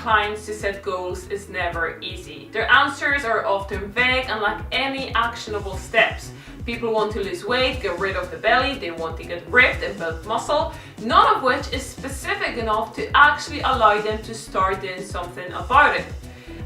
clients to set goals is never easy. Their answers are often vague and lack any actionable steps. People want to lose weight, get rid of the belly, they want to get ripped and build muscle, none of which is specific enough to actually allow them to start doing something about it.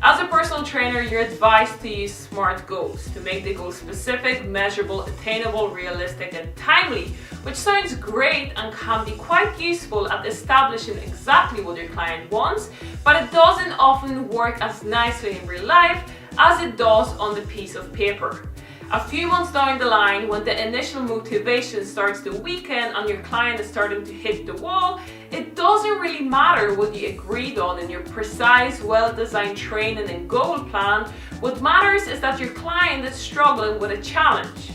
As a personal trainer, you're advised to use SMART goals to make the goals specific, measurable, attainable, realistic, and timely, which sounds great and can be quite useful at establishing exactly what your client wants, but it doesn't often work as nicely in real life as it does on the piece of paper. A few months down the line, when the initial motivation starts to weaken and your client is starting to hit the wall, it doesn't really matter what you agreed on in your precise, well-designed training and goal plan. What matters is that your client is struggling with a challenge.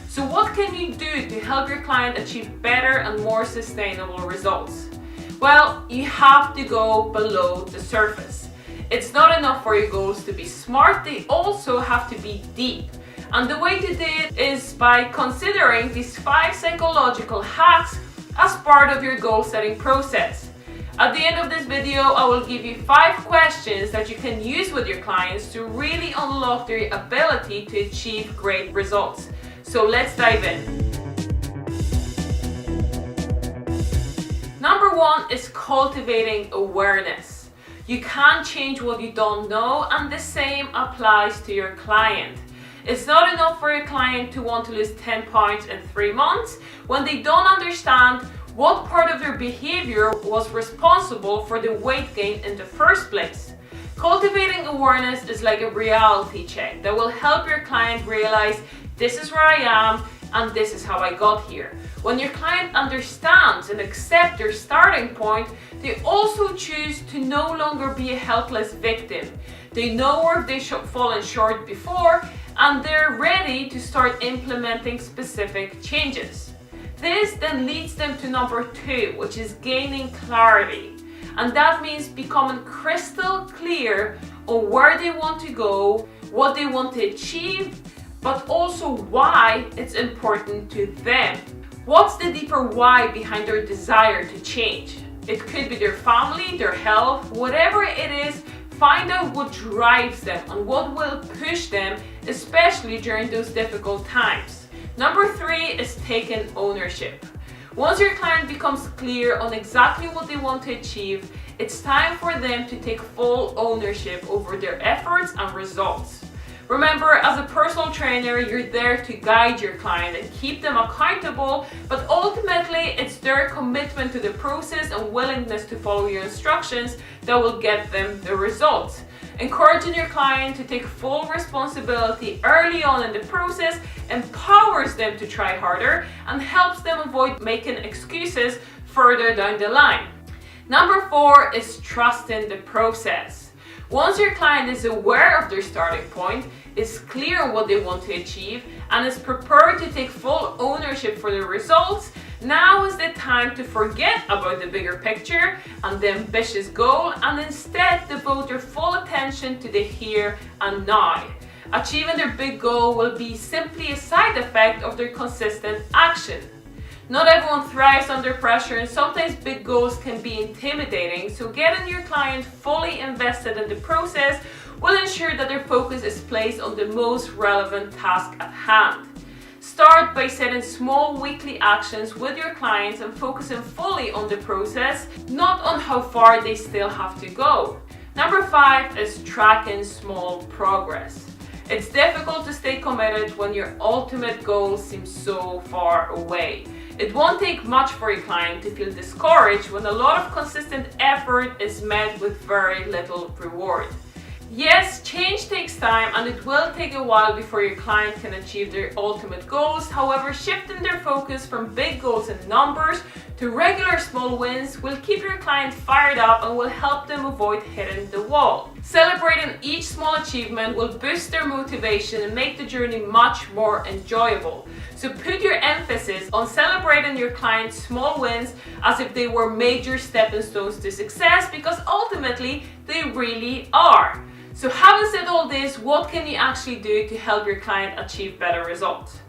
So what can you do to help your client achieve better and more sustainable results? Well, you have to go below the surface. It's not enough for your goals to be smart, they also have to be deep. And the way to do it is by considering these 5 psychological hacks as part of your goal setting process. At the end of this video, I will give you 5 questions that you can use with your clients to really unlock their ability to achieve great results. So let's dive in. Number 1 is cultivating awareness. You can't change what you don't know, and the same applies to your client. It's not enough for your client to want to lose 10 pounds in 3 months when they don't understand what part of their behavior was responsible for the weight gain in the first place. Cultivating awareness is like a reality check that will help your client realize this is where I am and this is how I got here. When your client understands and accepts their starting point, they also choose to no longer be a helpless victim. They know where they've fallen short before, and they're ready to start implementing specific changes. This then leads them to number 2, which is gaining clarity. And that means becoming crystal clear on where they want to go, what they want to achieve, but also why it's important to them. What's the deeper why behind their desire to change? It could be their family, their health, whatever it is. Find out what drives them and what will push them, especially during those difficult times. Number 3 is taking ownership. Once your client becomes clear on exactly what they want to achieve, it's time for them to take full ownership over their efforts and results. Remember, as a personal trainer, you're there to guide your client and keep them accountable, but ultimately it's their commitment to the process and willingness to follow your instructions that will get them the results. Encouraging your client to take full responsibility early on in the process empowers them to try harder and helps them avoid making excuses further down the line. Number 4 is trusting the process. Once your client is aware of their starting point, is clear on what they want to achieve, and is prepared to take full ownership for the results, now is the time to forget about the bigger picture and the ambitious goal and instead devote their full attention to the here and now. Achieving their big goal will be simply a side effect of their consistent action. Not everyone thrives under pressure, and sometimes big goals can be intimidating, so getting your client fully invested in the process will ensure that their focus is placed on the most relevant task at hand. Start by setting small weekly actions with your clients and focusing fully on the process, not on how far they still have to go. Number 5 is tracking small progress. It's difficult to stay committed when your ultimate goal seems so far away. It won't take much for your client to feel discouraged when a lot of consistent effort is met with very little reward. Yes, change takes time and it will take a while before your client can achieve their ultimate goals. However, shifting their focus from big goals and numbers to regular small wins will keep your client fired up and will help them avoid hitting the wall. Celebrating each small achievement will boost their motivation and make the journey much more enjoyable. So put your emphasis on celebrating your client's small wins as if they were major stepping stones to success, because ultimately they really are. So having said all this, what can you actually do to help your client achieve better results?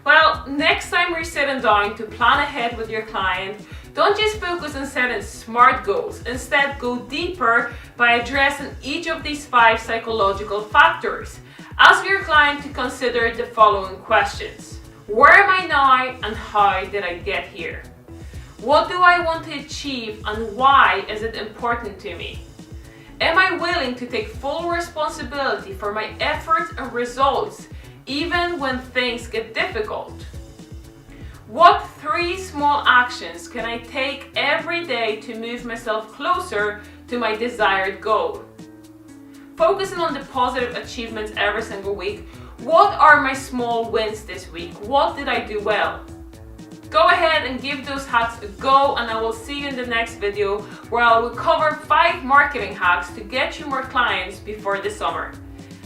Well, next time we're sitting down to plan ahead with your client, don't just focus on setting SMART goals. Instead, go deeper by addressing each of these 5 psychological factors. Ask your client to consider the following questions. Where am I now and how did I get here? What do I want to achieve and why is it important to me? Am I willing to take full responsibility for my efforts and results even when things get difficult? What 3 small actions can I take every day to move myself closer to my desired goal? Focusing on the positive achievements every single week. What are my small wins this week? What did I do well? Go ahead and give those hacks a go, and I will see you in the next video where I will cover 5 marketing hacks to get you more clients before the summer.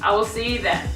I will see you then.